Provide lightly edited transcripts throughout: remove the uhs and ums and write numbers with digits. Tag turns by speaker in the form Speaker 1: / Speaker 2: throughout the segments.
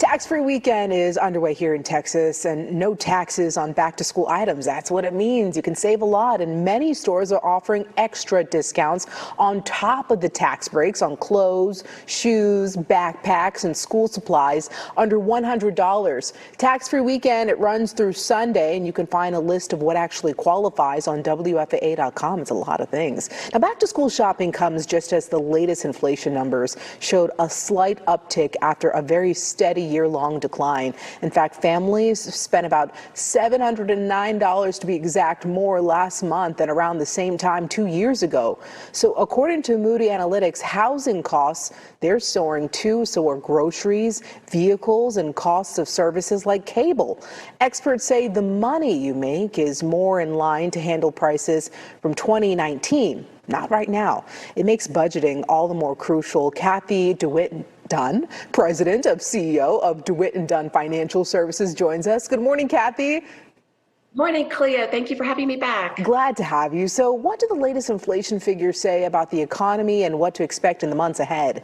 Speaker 1: Tax-free weekend is underway here in Texas, and no taxes on back-to-school items. That's what it means. You can save a lot, and many stores are offering extra discounts on top of the tax breaks on clothes, shoes, backpacks, and school supplies under $100. Tax-free weekend, it runs through Sunday, and you can find a list of what actually qualifies on WFAA.com. It's a lot of things. Now, back-to-school shopping comes just as the latest inflation numbers showed a slight uptick after a very steady year-long decline. In fact, families spent about $709 to be exact more last month than around the same time 2 years ago. So according to Moody Analytics, housing costs, they're soaring too. So are groceries, vehicles, and costs of services like cable. Experts say the money you make is more in line to handle prices from 2019. Not right now. It makes budgeting all the more crucial. Cathy DeWitt Dunn, president of CEO of DeWitt Dunn Financial Services, joins us. Good morning, Cathy.
Speaker 2: Morning, Clea. Thank you for having me back.
Speaker 1: Glad to have you. So what do the latest inflation figures say about the economy and what to expect in the months ahead?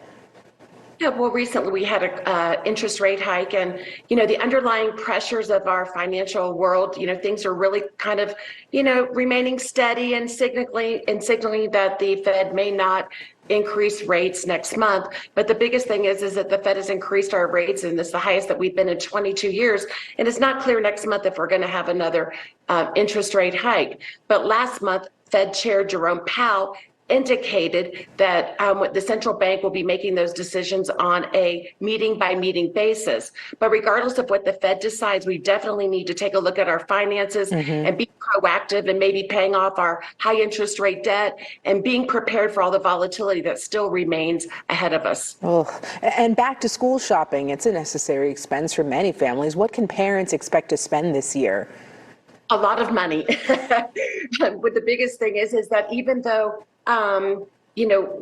Speaker 2: Yeah, well, recently we had a interest rate hike, and the underlying pressures of our financial world, things are really kind of remaining steady and signaling that the Fed may not increase rates next month. But the biggest thing is that the Fed has increased our rates, and it's the highest that we've been in 22 years. And it's not clear next month if we're going to have another interest rate hike. But last month, Fed Chair Jerome Powell indicated that the central bank will be making those decisions on a meeting-by-meeting basis. But regardless of what the Fed decides, we definitely need to take a look at our finances and be proactive and maybe paying off our high interest rate debt and being prepared for all the volatility that still remains ahead of us.
Speaker 1: Oh, and back to school shopping, it's a necessary expense for many families. What can parents expect to spend this year?
Speaker 2: A lot of money. But the biggest thing is that even though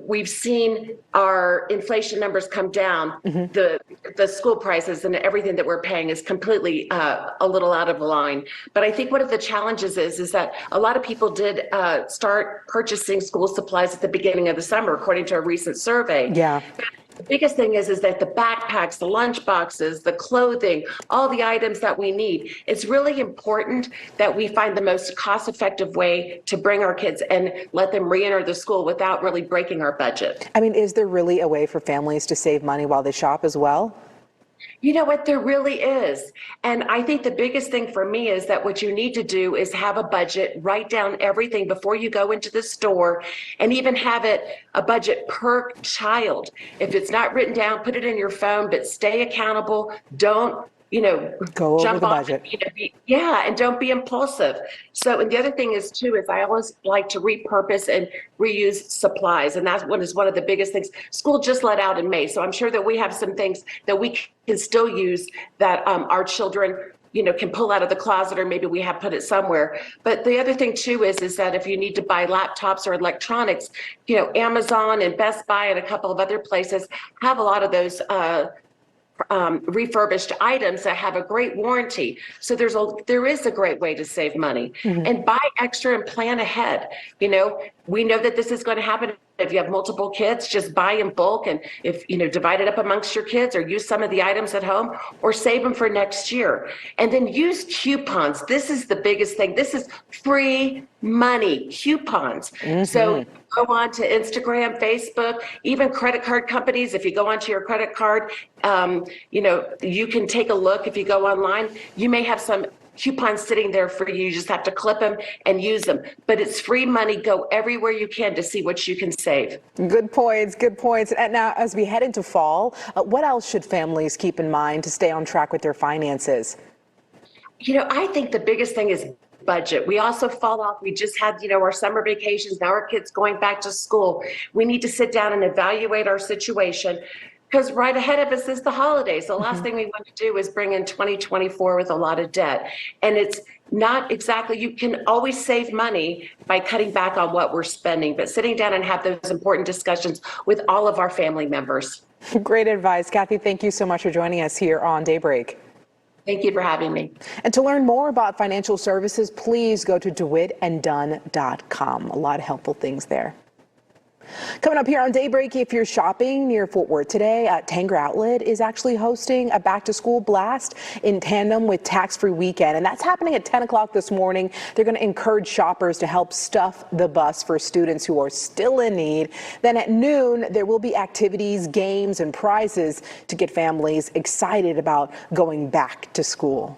Speaker 2: we've seen our inflation numbers come down, the school prices and everything that we're paying is completely a little out of line. But I think one of the challenges is that a lot of people did start purchasing school supplies at the beginning of the summer, according to a recent survey.
Speaker 1: Yeah.
Speaker 2: The biggest thing is that the backpacks, the lunch boxes, the clothing, all the items that we need, it's really important that we find the most cost-effective way to bring our kids and let them re-enter the school without really breaking our budget.
Speaker 1: I mean, is there really a way for families to save money while they shop as well?
Speaker 2: You know what, there really is. And I think the biggest thing for me is that what you need to do is have a budget, write down everything before you go into the store, and even have it a budget per child. If it's not written down, put it in your phone, but stay accountable. Don't
Speaker 1: go over
Speaker 2: jump
Speaker 1: the
Speaker 2: on,
Speaker 1: budget.
Speaker 2: And don't be impulsive. So, and the other thing is I always like to repurpose and reuse supplies. And that's one of the biggest things. School just let out in May. So I'm sure that we have some things that we can still use that our children can pull out of the closet, or maybe we have put it somewhere. But the other thing too is that if you need to buy laptops or electronics, Amazon and Best Buy and a couple of other places have a lot of those refurbished items that have a great warranty. So there is a great way to save money and buy extra and plan ahead. We know that this is going to happen. If you have multiple kids, just buy in bulk, and if divide it up amongst your kids, or use some of the items at home, or save them for next year. And then use coupons. This is the biggest thing. This is free money, coupons. So go on to Instagram, Facebook, even credit card companies. If you go onto your credit card, you can take a look. If you go online, you may have some coupons sitting there for you. You just have to clip them and use them. But it's free money. Go everywhere you can to see what you can save.
Speaker 1: Good points. Good points. And now, as we head into fall, what else should families keep in mind to stay on track with their finances?
Speaker 2: I think the biggest thing is budget. We also fall off. We just had, our summer vacations. Now our kids going back to school. We need to sit down and evaluate our situation, because right ahead of us is the holidays. The last thing we want to do is bring in 2024 with a lot of debt. And it's not exactly, you can always save money by cutting back on what we're spending, but sitting down and have those important discussions with all of our family members.
Speaker 1: Great advice. Cathy, thank you so much for joining us here on Daybreak.
Speaker 2: Thank you for having me.
Speaker 1: And to learn more about financial services, please go to DeWittandDunn.com. A lot of helpful things there. Coming up here on Daybreak, if you're shopping near Fort Worth today, Tanger Outlet is actually hosting a back-to-school blast in tandem with Tax-Free Weekend, and that's happening at 10 o'clock this morning. They're going to encourage shoppers to help stuff the bus for students who are still in need. Then at noon, there will be activities, games, and prizes to get families excited about going back to school.